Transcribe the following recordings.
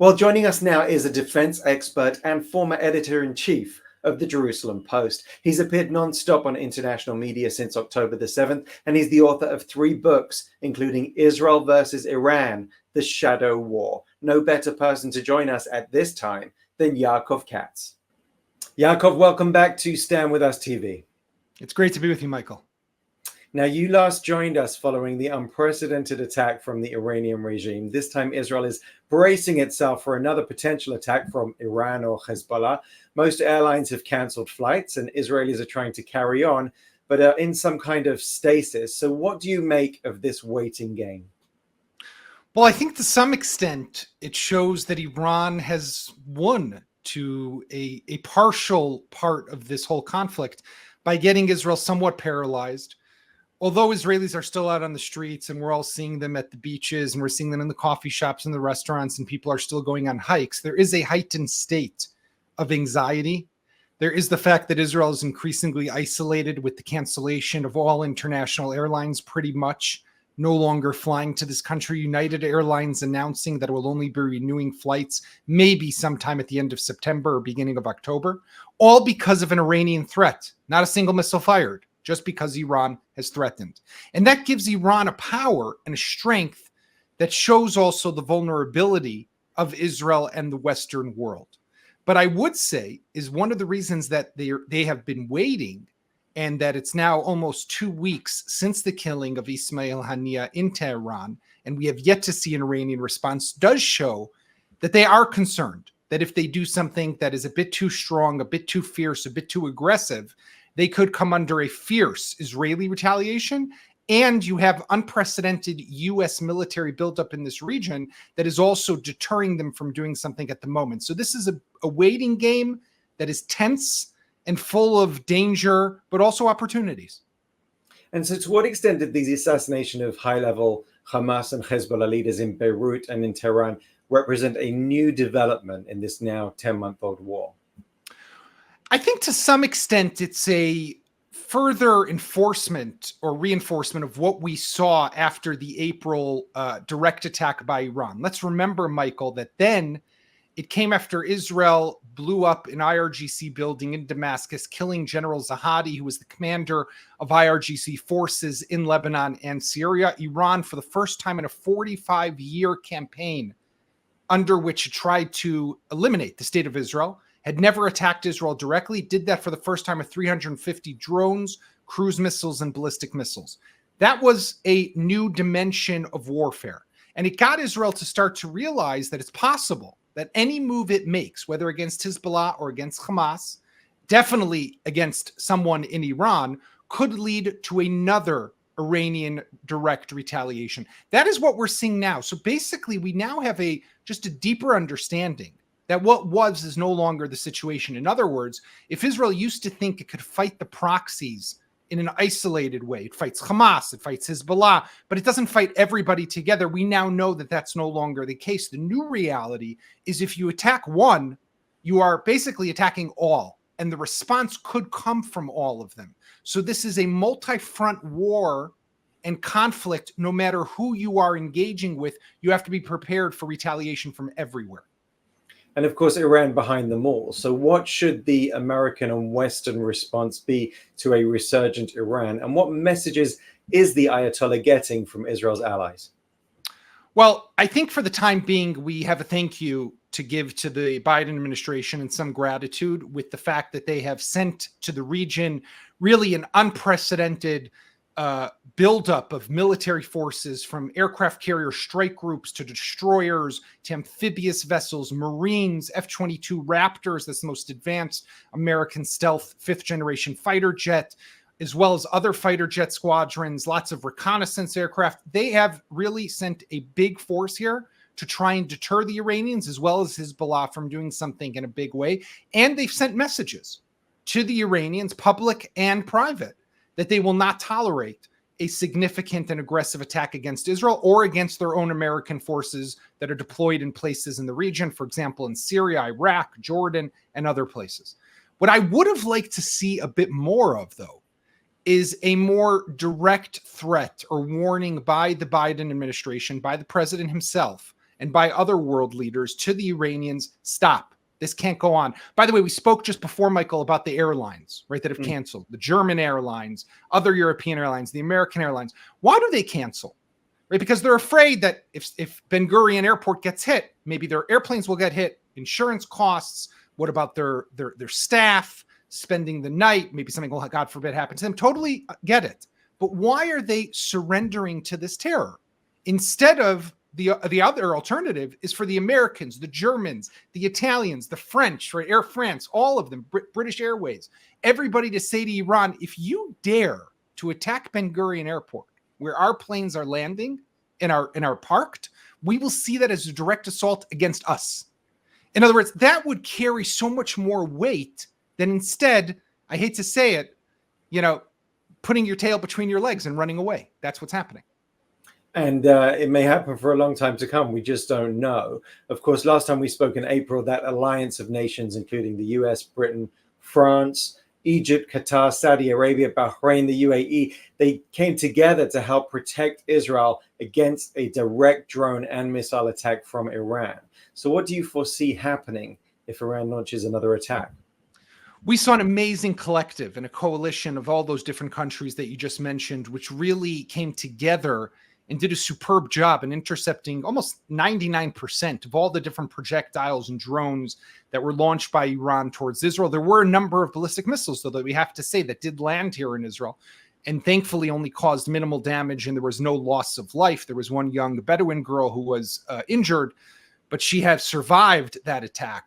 Well, joining us now is a defense expert and former editor-in-chief of the Jerusalem Post. He's appeared non-stop on international media since October the 7th, and he's the author of 3 books, including Israel versus Iran, The Shadow War. No better person to join us at this time than Yaakov Katz. Yaakov, welcome back to Stand With Us TV. It's great to be with you, Michael. Now, you last joined us following the unprecedented attack from the Iranian regime. This time, Israel is bracing itself for another potential attack from Iran or Hezbollah. Most airlines have cancelled flights, and Israelis are trying to carry on, but are in some kind of stasis. So what do you make of this waiting game? Well, I think to some extent, it shows that Iran has won to a partial part of this whole conflict by getting Israel somewhat paralyzed. Although Israelis are still out on the streets and we're all seeing them at the beaches and we're seeing them in the coffee shops and the restaurants and people are still going on hikes, there is a heightened state of anxiety. There is the fact that Israel is increasingly isolated with the cancellation of all international airlines, pretty much no longer flying to this country. United Airlines announcing that it will only be renewing flights maybe sometime at the end of September or beginning of October, all because of an Iranian threat, not a single missile fired, just because Iran has threatened. And that gives Iran a power and a strength that shows also the vulnerability of Israel and the Western world. But I would say is one of the reasons that they have been waiting, and that it's now almost 2 weeks since the killing of Ismail Haniyeh in Tehran, and we have yet to see an Iranian response, does show that they are concerned that if they do something that is a bit too strong, a bit too fierce, a bit too aggressive, they could come under a fierce Israeli retaliation. And you have unprecedented U.S. military buildup in this region that is also deterring them from doing something at the moment. So this is a waiting game that is tense and full of danger, but also opportunities. And so to what extent did these assassination of high-level Hamas and Hezbollah leaders in Beirut and in Tehran represent a new development in this now 10-month-old war? I think to some extent it's a further enforcement or reinforcement of what we saw after the April direct attack by Iran. Let's remember, Michael, that then it came after Israel blew up an IRGC building in Damascus, killing General Zahadi, who was the commander of IRGC forces in Lebanon and Syria. Iran, for the first time in a 45-year campaign under which it tried to eliminate the state of Israel, had never attacked Israel directly, did that for the first time with 350 drones, cruise missiles, and ballistic missiles. That was a new dimension of warfare. And it got Israel to start to realize that it's possible that any move it makes, whether against Hezbollah or against Hamas, definitely against someone in Iran, could lead to another Iranian direct retaliation. That is what we're seeing now. So basically, we now have just a deeper understanding that what was is no longer the situation. In other words, if Israel used to think it could fight the proxies in an isolated way, it fights Hamas, it fights Hezbollah, but it doesn't fight everybody together, we now know that that's no longer the case. The new reality is if you attack one, you are basically attacking all, and the response could come from all of them. So this is a multi-front war and conflict. No matter who you are engaging with, you have to be prepared for retaliation from everywhere. And of course, Iran behind them all. So what should the American and Western response be to a resurgent Iran? And what messages is the Ayatollah getting from Israel's allies? Well, I think for the time being, we have a thank you to give to the Biden administration and some gratitude with the fact that they have sent to the region really an unprecedented buildup of military forces, from aircraft carrier strike groups to destroyers to amphibious vessels, Marines, F-22 Raptors, that's the most advanced American stealth 5th generation fighter jet, as well as other fighter jet squadrons, lots of reconnaissance aircraft. They have really sent a big force here to try and deter the Iranians as well as Hezbollah from doing something in a big way. And they've sent messages to the Iranians, public and private, that they will not tolerate a significant and aggressive attack against Israel or against their own American forces that are deployed in places in the region, for example, in Syria, Iraq, Jordan, and other places. What I would have liked to see a bit more of, though, is a more direct threat or warning by the Biden administration, by the president himself, and by other world leaders to the Iranians, stop. This can't go on. By the way, we spoke just before, Michael, about the airlines, right, that have canceled. The German airlines, other European airlines, the American airlines. Why do they cancel? Right? Because they're afraid that if Ben Gurion Airport gets hit, maybe their airplanes will get hit, insurance costs. What about their staff spending the night? Maybe something will, God forbid, happen to them. Totally get it. But why are they surrendering to this terror? Instead of the other alternative is for the Americans, the Germans, the Italians, the French, right? Air France, all of them, British Airways, everybody to say to Iran, if you dare to attack Ben Gurion Airport, where our planes are landing and are parked, we will see that as a direct assault against us. In other words, that would carry so much more weight than instead, I hate to say it, putting your tail between your legs and running away. That's what's happening. And it may happen for a long time to come. We just don't know. Of course, last time we spoke in April, that alliance of nations, including the US, Britain, France, Egypt, Qatar, Saudi Arabia, Bahrain, the UAE, they came together to help protect Israel against a direct drone and missile attack from Iran. So what do you foresee happening if Iran launches another attack? We saw an amazing collective and a coalition of all those different countries that you just mentioned, which really came together and did a superb job in intercepting almost 99% of all the different projectiles and drones that were launched by Iran towards Israel. There were a number of ballistic missiles, though, that we have to say that did land here in Israel and thankfully only caused minimal damage, and there was no loss of life. There was one young Bedouin girl who was injured, but she has survived that attack.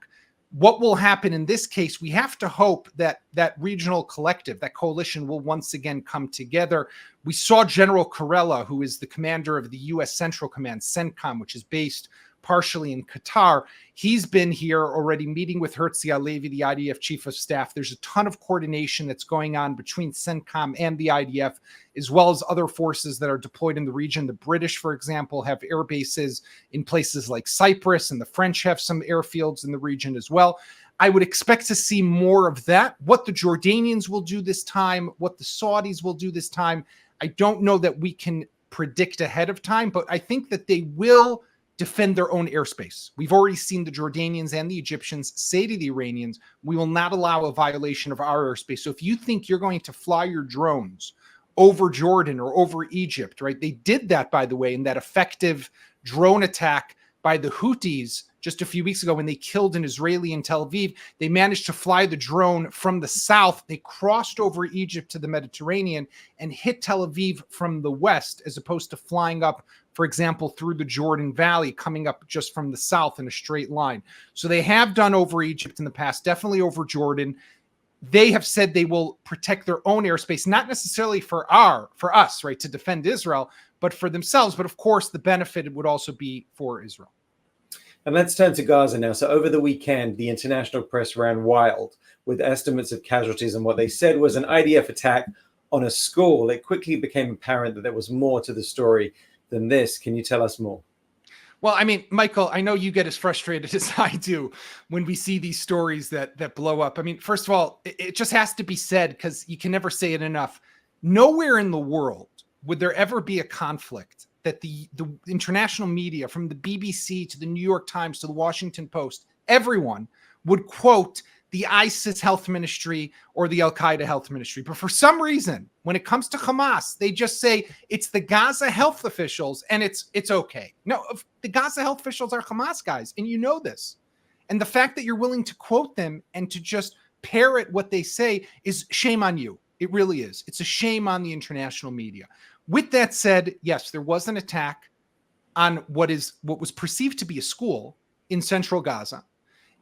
What will happen in this case, we have to hope that that regional collective, that coalition, will once again come together. We saw General Kurella, who is the commander of the U.S. Central Command, CENTCOM, which is based partially in Qatar. He's been here already meeting with Herzi Halevi, the IDF chief of staff. There's a ton of coordination that's going on between CENTCOM and the IDF, as well as other forces that are deployed in the region. The British, for example, have air bases in places like Cyprus, and the French have some airfields in the region as well. I would expect to see more of that. What the Jordanians will do this time, what the Saudis will do this time, I don't know that we can predict ahead of time, but I think that they will defend their own airspace. We've already seen the Jordanians and the Egyptians say to the Iranians, we will not allow a violation of our airspace. So if you think you're going to fly your drones over Jordan or over Egypt, right? They did that, by the way, in that effective drone attack by the Houthis just a few weeks ago when they killed an Israeli in Tel Aviv. They managed to fly the drone from the south. They crossed over Egypt to the Mediterranean and hit Tel Aviv from the west, as opposed to flying up, for example, through the Jordan Valley, coming up just from the south in a straight line. So they have done over Egypt in the past, definitely over Jordan. They have said they will protect their own airspace, not necessarily for us, right, to defend Israel, but for themselves. But of course, the benefit would also be for Israel. And let's turn to Gaza now. So over the weekend, the international press ran wild with estimates of casualties and what they said was an IDF attack on a school. It quickly became apparent that there was more to the story than this. Can you tell us more? Well, I mean, Michael, I know you get as frustrated as I do when we see these stories that blow up. I mean, first of all, it just has to be said, because you can never say it enough. Nowhere in the world would there ever be a conflict that the international media, from the BBC to the New York Times to the Washington Post, everyone would quote the ISIS health ministry or the Al-Qaeda health ministry. But for some reason, when it comes to Hamas, they just say it's the Gaza health officials and it's okay. No, the Gaza health officials are Hamas guys, and you know this. And the fact that you're willing to quote them and to just parrot what they say is shame on you. It really is. It's a shame on the international media. With that said, yes, there was an attack on what was perceived to be a school in central Gaza.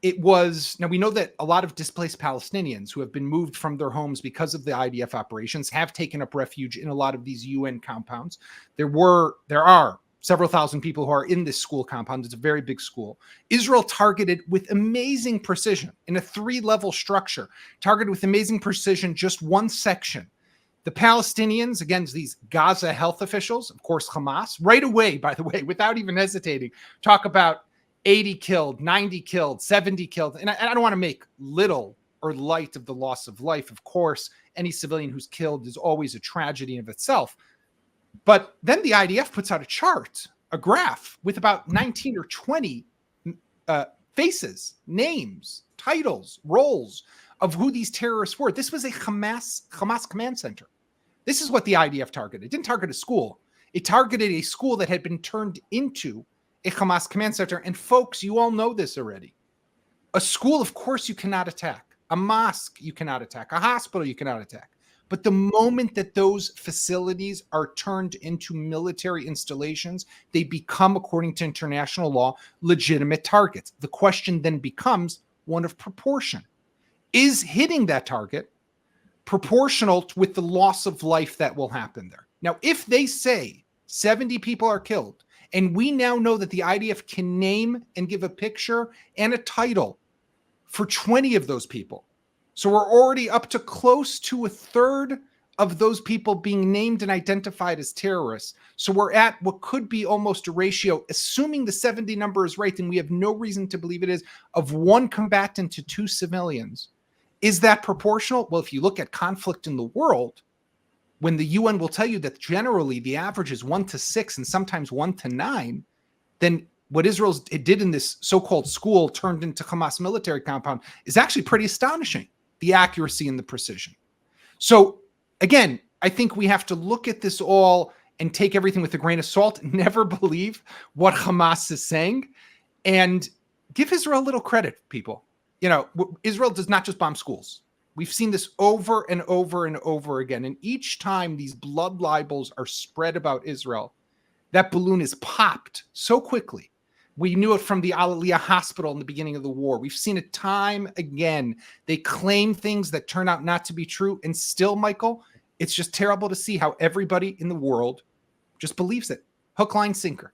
Now we know that a lot of displaced Palestinians who have been moved from their homes because of the IDF operations have taken up refuge in a lot of these UN compounds. There are several thousand people who are in this school compound. It's a very big school. Israel targeted with amazing precision in a 3-level structure, targeted with amazing precision just one section. The Palestinians, against these Gaza health officials, of course, Hamas, right away, by the way, without even hesitating, talk about 80 killed, 90 killed, 70 killed. And I don't want to make little or light of the loss of life. Of course, any civilian who's killed is always a tragedy of itself. But then the IDF puts out a chart a graph with about 19 or 20 faces, names, titles, roles of who these terrorists were. This was a Hamas command center. This is what the IDF targeted. It didn't target a school. It targeted a school that had been turned into a Hamas command center. And folks, you all know this already. A school, of course, you cannot attack. A mosque, you cannot attack. A hospital, you cannot attack. But the moment that those facilities are turned into military installations, they become, according to international law, legitimate targets. The question then becomes one of proportion. Is hitting that target proportional with the loss of life that will happen there? Now, if they say 70 people are killed, and we now know that the IDF can name and give a picture and a title for 20 of those people, so we're already up to close to a third of those people being named and identified as terrorists. So we're at what could be almost a ratio, assuming the 70 number is right, and we have no reason to believe it is, of one combatant to 2 civilians. Is that proportional? Well, if you look at conflict in the world, when the UN will tell you that generally the average is 1 to 6 and sometimes 1 to 9, then what Israel did in this so-called school turned into Hamas military compound is actually pretty astonishing, the accuracy and the precision. So again, I think we have to look at this all and take everything with a grain of salt, never believe what Hamas is saying, and give Israel a little credit, people. You know, Israel does not just bomb schools. We've seen this over and over and over again. And each time these blood libels are spread about Israel, that balloon is popped so quickly. We knew it from the Al-Aliyah hospital in the beginning of the war. We've seen it time again. They claim things that turn out not to be true. And still, Michael, it's just terrible to see how everybody in the world just believes it. Hook, line, sinker.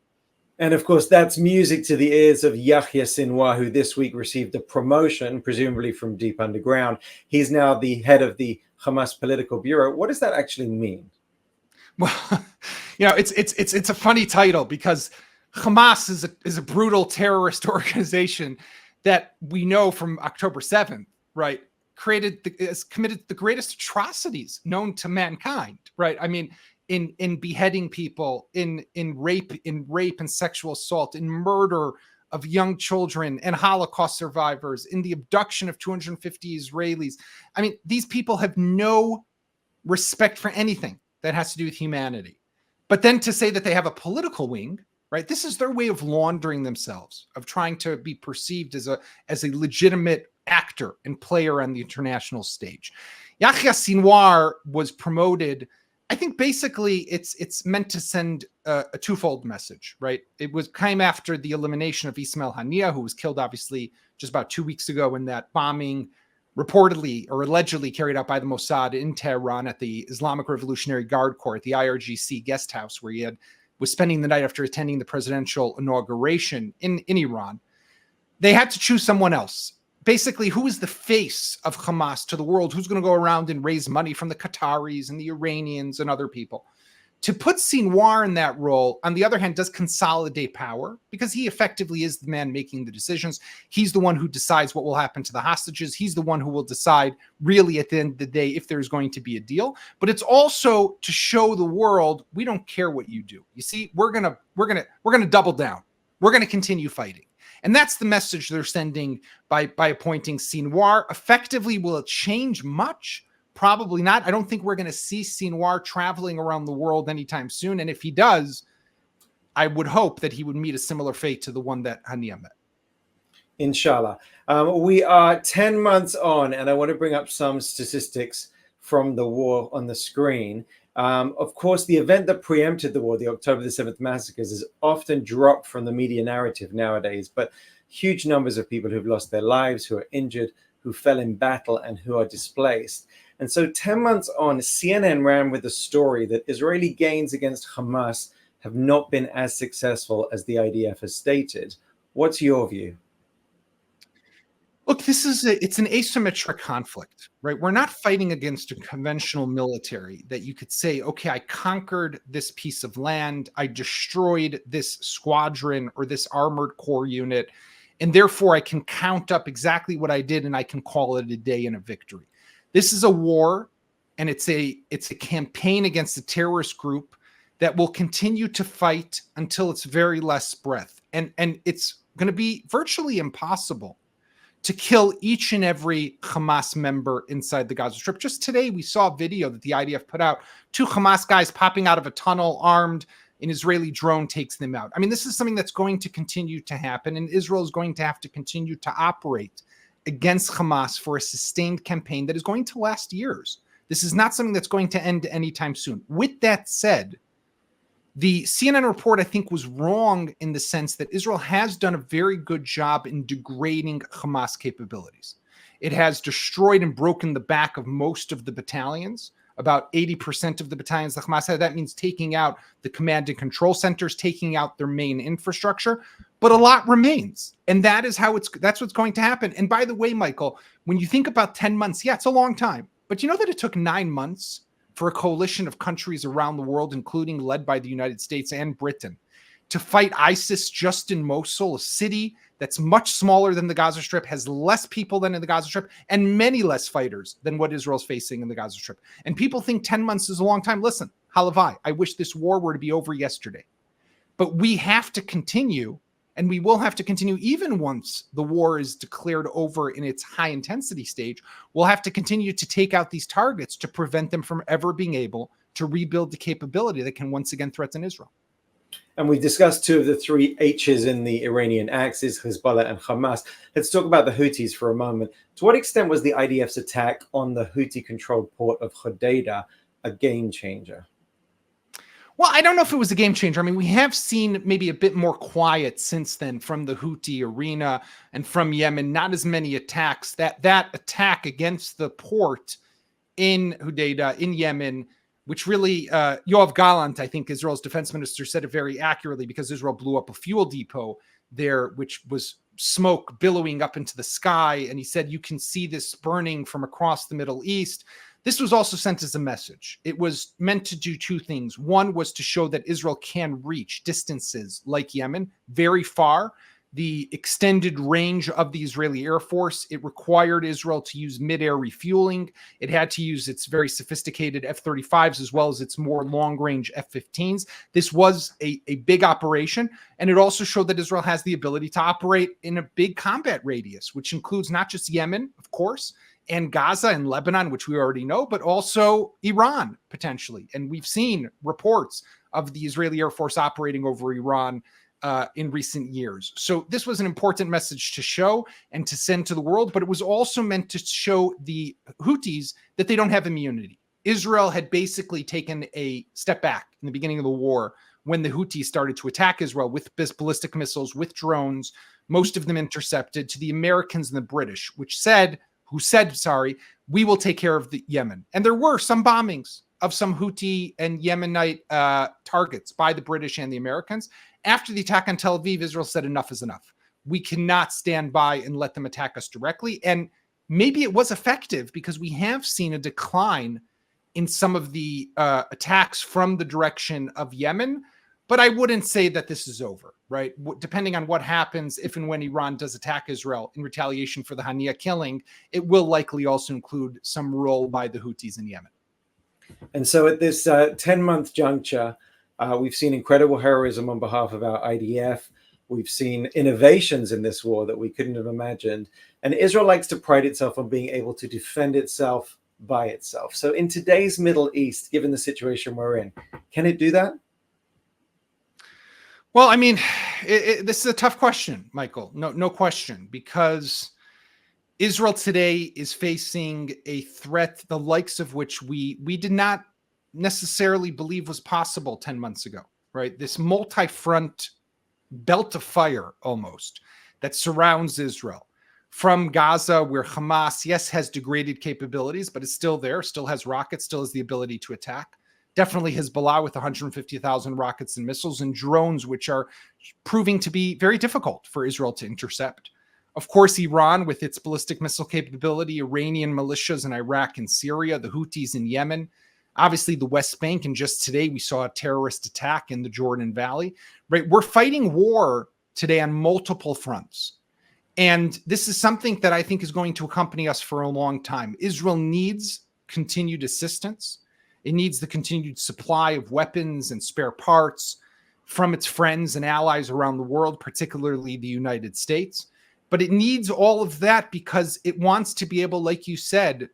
And of course, that's music to the ears of Yahya Sinwar, who this week received a promotion, presumably from deep underground. He's now the head of the Hamas political bureau. What does that actually mean? Well, you know, it's a funny title because Hamas is a brutal terrorist organization that we know from October 7th, right? Has committed the greatest atrocities known to mankind, right? I mean, in beheading people, in rape and sexual assault, in murder of young children and Holocaust survivors, in the abduction of 250 Israelis. I mean, these people have no respect for anything that has to do with humanity. But then to say that they have a political wing, right? This is their way of laundering themselves, of trying to be perceived as a legitimate actor and player on the international stage. Yahya Sinwar was promoted. I think basically it's meant to send a twofold message, right? It came after the elimination of Ismail Haniyeh, who was killed obviously just about 2 weeks ago in that bombing reportedly or allegedly carried out by the Mossad in Tehran at the Islamic Revolutionary Guard Corps at the IRGC guest house, where he was spending the night after attending the presidential inauguration in Iran. They had to choose someone else. Basically, who is the face of Hamas to the world? Who's going to go around and raise money from the Qataris and the Iranians and other people? To put Sinwar in that role, on the other hand, does consolidate power because he effectively is the man making the decisions. He's the one who decides what will happen to the hostages. He's the one who will decide really at the end of the day if there's going to be a deal. But it's also to show the world, we don't care what you do. You see, we're gonna double down. We're gonna continue fighting. And that's the message they're sending by appointing Sinwar. Effectively, will it change much? Probably not. I don't think we're going to see Sinwar traveling around the world anytime soon. And if he does, I would hope that he would meet a similar fate to the one that Haniyeh met. Inshallah. We are 10 months on, and I want to bring up some statistics from the war on the screen. Of course, the event that preempted the war, the October the 7th massacres, is often dropped from the media narrative nowadays, but huge numbers of people who've lost their lives, who are injured, who fell in battle, and who are displaced. And so 10 months on, CNN ran with the story that Israeli gains against Hamas have not been as successful as the IDF has stated. What's your view? Look, it's an asymmetric conflict, right? We're not fighting against a conventional military that you could say, okay, I conquered this piece of land, I destroyed this squadron or this armored corps unit, and therefore I can count up exactly what I did and I can call it a day and a victory. This is a war, and it's a campaign against a terrorist group that will continue to fight until it's very less breath. And it's going to be virtually impossible to kill each and every Hamas member inside the Gaza Strip. Just today, we saw a video that the IDF put out, 2 Hamas guys popping out of a tunnel armed. An Israeli drone takes them out. I mean, this is something that's going to continue to happen, and Israel is going to have to continue to operate against Hamas for a sustained campaign that is going to last years. This is not something that's going to end anytime soon. With that said, the CNN report, I think, was wrong in the sense that Israel has done a very good job in degrading Hamas capabilities. It has destroyed and broken the back of most of the battalions. About 80% of the battalions that Hamas had. That means taking out the command and control centers, taking out their main infrastructure, but a lot remains. And that's what's going to happen. And by the way, Michael, when you think about 10 months, yeah, it's a long time, but you know that it took 9 months for a coalition of countries around the world, including led by the United States and Britain, to fight ISIS just in Mosul, a city that's much smaller than the Gaza Strip, has less people than in the Gaza Strip, and many less fighters than what Israel's facing in the Gaza Strip. And people think 10 months is a long time. Listen, halavai, I wish this war were to be over yesterday. But we have to continue, and we will have to continue even once the war is declared over in its high-intensity stage. We'll have to continue to take out these targets to prevent them from ever being able to rebuild the capability that can once again threaten Israel. And we discussed 2 of the 3 H's in the Iranian axis, Hezbollah and Hamas. Let's talk about the Houthis for a moment. To what extent was the IDF's attack on the Houthi-controlled port of Hodeidah a game changer? Well, I don't know if it was a game changer. I mean, we have seen maybe a bit more quiet since then from the Houthi arena and from Yemen. Not as many attacks. That attack against the port in Hodeidah, in Yemen, which really, Yoav Gallant, I think Israel's defense minister, said it very accurately, because Israel blew up a fuel depot there, which was smoke billowing up into the sky. And he said, you can see this burning from across the Middle East. This was also sent as a message. It was meant to do 2 things. One was to show that Israel can reach distances like Yemen very far. The extended range of the Israeli Air Force, it required Israel to use mid-air refueling. It had to use its very sophisticated F-35s as well as its more long-range F-15s. This was a big operation, and it also showed that Israel has the ability to operate in a big combat radius, which includes not just Yemen, of course, and Gaza and Lebanon, which we already know, but also Iran, potentially. And we've seen reports of the Israeli Air Force operating over Iran in recent years. So this was an important message to show and to send to the world, but it was also meant to show the Houthis that they don't have immunity. Israel had basically taken a step back in the beginning of the war when the Houthis started to attack Israel with ballistic missiles, with drones, most of them intercepted, to the Americans and the British, who said, we will take care of the Yemen. And there were some bombings of some Houthi and Yemenite targets by the British and the Americans. After the attack on Tel Aviv, Israel said enough is enough. We cannot stand by and let them attack us directly. And maybe it was effective, because we have seen a decline in some of the attacks from the direction of Yemen. But I wouldn't say that this is over, right? Depending on what happens, if and when Iran does attack Israel in retaliation for the Hania killing, it will likely also include some role by the Houthis in Yemen. And so at this 10-month juncture, we've seen incredible heroism on behalf of our IDF. We've seen innovations in this war that we couldn't have imagined. And Israel likes to pride itself on being able to defend itself by itself. So in today's Middle East, given the situation we're in, can it do that? Well, I mean, this is a tough question, Michael. No question, because Israel today is facing a threat, the likes of which we did not necessarily believe was possible 10 months ago, right? This multi-front belt of fire almost that surrounds Israel. From Gaza, where Hamas, yes, has degraded capabilities, but it's still there, still has rockets, still has the ability to attack. Definitely Hezbollah with 150,000 rockets and missiles, and drones, which are proving to be very difficult for Israel to intercept. Of course, Iran with its ballistic missile capability, Iranian militias in Iraq and Syria, the Houthis in Yemen, obviously the West Bank, and just today we saw a terrorist attack in the Jordan Valley, right? We're fighting war today on multiple fronts. And this is something that I think is going to accompany us for a long time. Israel needs continued assistance. It needs the continued supply of weapons and spare parts from its friends and allies around the world, particularly the United States. But it needs all of that because it wants to be able, like you said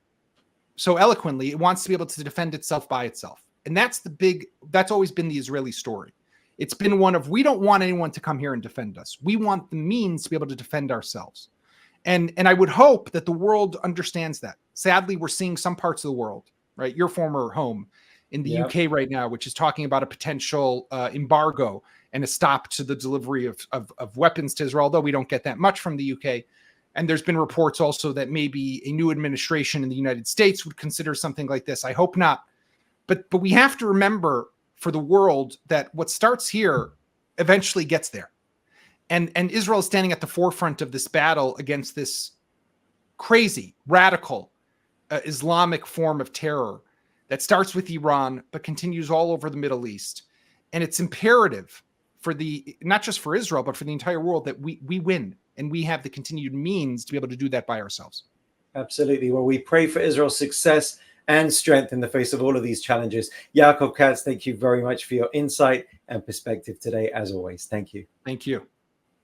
so eloquently, it wants to be able to defend itself by itself. And that's always been the Israeli story. It's been one of, we don't want anyone to come here and defend us. We want the means to be able to defend ourselves. And I would hope that the world understands that. Sadly, we're seeing some parts of the world, right? Your former home in the UK right now, which is talking about a potential embargo and a stop to the delivery of weapons to Israel, although we don't get that much from the UK. And there's been reports also that maybe a new administration in the United States would consider something like this. I hope not. But we have to remember for the world that what starts here eventually gets there. And Israel is standing at the forefront of this battle against this crazy, radical Islamic form of terror that starts with Iran, but continues all over the Middle East. And it's imperative for not just for Israel, but for the entire world that we win and we have the continued means to be able to do that by ourselves. Absolutely. Well, we pray for Israel's success and strength in the face of all of these challenges. Yaakov Katz, thank you very much for your insight and perspective today, as always. Thank you. Thank you.